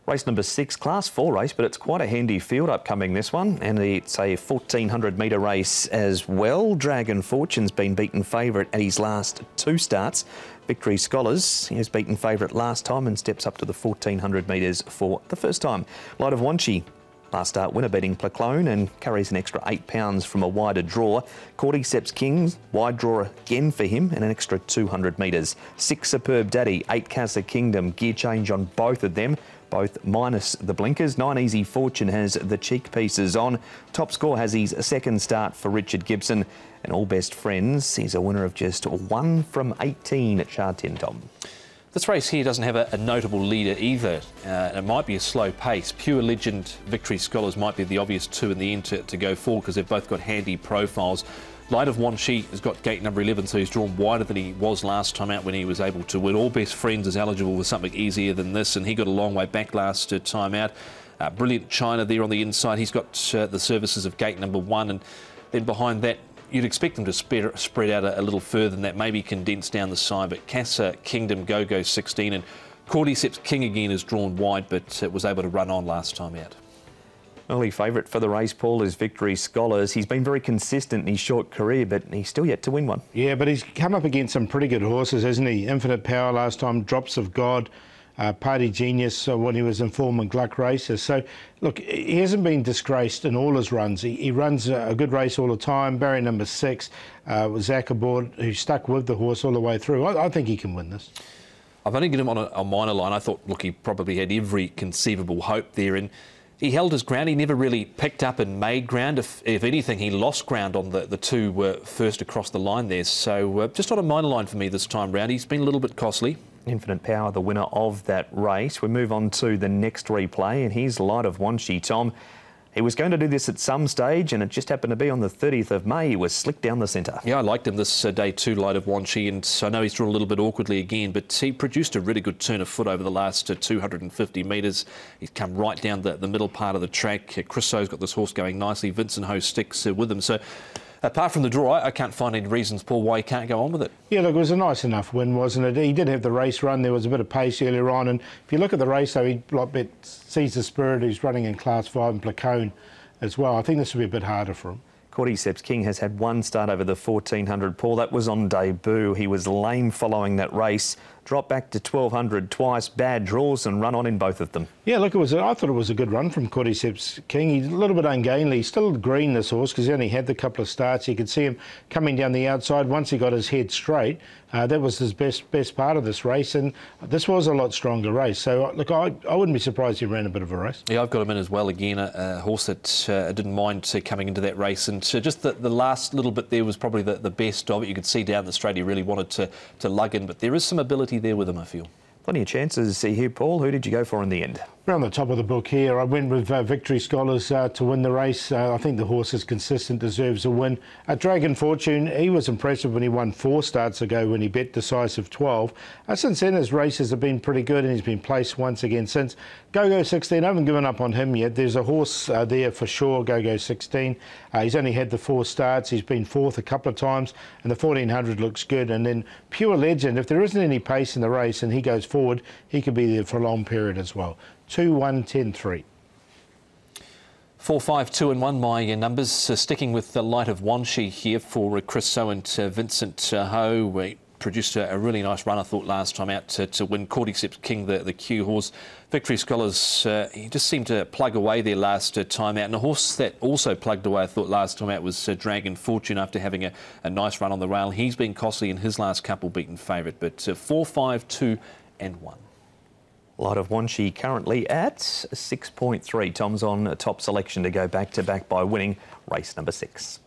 Race number 6, Class 4 race, but it's quite a handy field upcoming, this one, and it's a 1,400 metre race as well. Dragon Fortune's been beaten favourite at his last 2 starts. Victory Scholars, he was beaten favourite last time and steps up to the 1,400 metres for the first time. Light of Wanshi, last start winner, beating Placlone and carries an extra £8 from a wider draw. Cordyceps King, wide draw again for him and an extra 200 metres. 6 Superb Daddy, 8 Casa Kingdom, gear change on both of them, both minus the blinkers. 9 Easy Fortune has the cheek pieces on. Top Score has his second start for Richard Gibson, and All Best Friends, he's a winner of just 1 from 18 at Sha Tin, Tom. This race here doesn't have a notable leader either. It might be a slow pace. Pure Legend, Victory Scholars might be the obvious 2 in the end to go forward because they've both got handy profiles. Light of Wanshi has got gate number 11, so he's drawn wider than he was last time out when he was able to win. All Best Friends is eligible for something easier than this, and he got a long way back last time out. Brilliant China there on the inside. He's got the services of gate number 1, and then behind that, you'd expect them to spread out a little further than that, maybe condense down the side, but Casa Kingdom, Go 16, and Cordyceps King again is drawn wide, but was able to run on last time out. Early favourite for the race, Paul, is Victory Scholars. He's been very consistent in his short career, but he's still yet to win one. Yeah, but he's come up against some pretty good horses, hasn't he? Infinite Power last time, Drops of God, Party Genius when he was in form in Gluck races. So, look, he hasn't been disgraced in all his runs. He runs a good race all the time. Barrier number 6 was Zach aboard, who stuck with the horse all the way through. I think he can win this. I've only got him on a minor line. I thought, look, he probably had every conceivable hope there, and he held his ground. He never really picked up and made ground. If anything, he lost ground on the 2 first across the line there. So just on a minor line for me this time round. He's been a little bit costly. Infinite Power, the winner of that race. We move on to the next replay, and here's Light of Wanshi, Tom. He was going to do this at some stage, and it just happened to be on the 30th of May. He was slick down the centre. Yeah, I liked him this day 2, Light of Wanshi, and I know he's drawn a little bit awkwardly again, but he produced a really good turn of foot over the last 250 metres. He's come right down the middle part of the track. Chris So's got this horse going nicely. Vincent Ho sticks with him. So apart from the draw, I can't find any reasons, Paul, why he can't go on with it. Yeah, look, it was a nice enough win, wasn't it? He did have the race run. There was a bit of pace earlier on, and if you look at the race, though, he sees the Spirit, who's running in Class 5 and Placone as well. I think this will be a bit harder for him. Cordyceps King has had 1 start over the 1,400, Paul. That was on debut. He was lame following that race. Dropped back to 1,200 twice. Bad draws and run on in both of them. Yeah, look, I thought it was a good run from Cordyceps King. He's a little bit ungainly. He's still green, this horse, because he only had the couple of starts. You could see him coming down the outside once he got his head straight. That was his best part of this race, and this was a lot stronger race. So, look, I wouldn't be surprised he ran a bit of a race. Yeah, I've got him in as well again, a horse that didn't mind coming into that race, and just the last little bit there was probably the best of it. You could see down the straight he really wanted to lug in, but there is some ability there with him, I feel. Plenty of chances here, Paul. Who did you go for in the end? Around the top of the book here, I went with Victory Scholars to win the race. I think the horse is consistent, deserves a win. Dragon Fortune, he was impressive when he won 4 starts ago when he bet decisive 12. Since then, his races have been pretty good, and he's been placed once again since. Go 16, I haven't given up on him yet. There's a horse there for sure, Go 16. He's only had the 4 starts. He's been 4th a couple of times, and the 1,400 looks good. And then Pure Legend, if there isn't any pace in the race and he goes forward, he could be there for a long period as well. 2, 1, 10, 3. 4, 5, 2 and 1, my numbers. Sticking with the Light of Wanshi here for Chris So and Vincent Ho. We produced a really nice run, I thought, last time out to win. Cordyceps King, the Q horse. Victory Scholars, he just seemed to plug away there last time out. And a horse that also plugged away, I thought, last time out was Dragon Fortune after having a nice run on the rail. He's been costly in his last couple, beaten favourite. But 4, 5, 2 and 1. Light of Wanshi currently at 6.3. Tom's on top selection to go back-to-back by winning race number 6.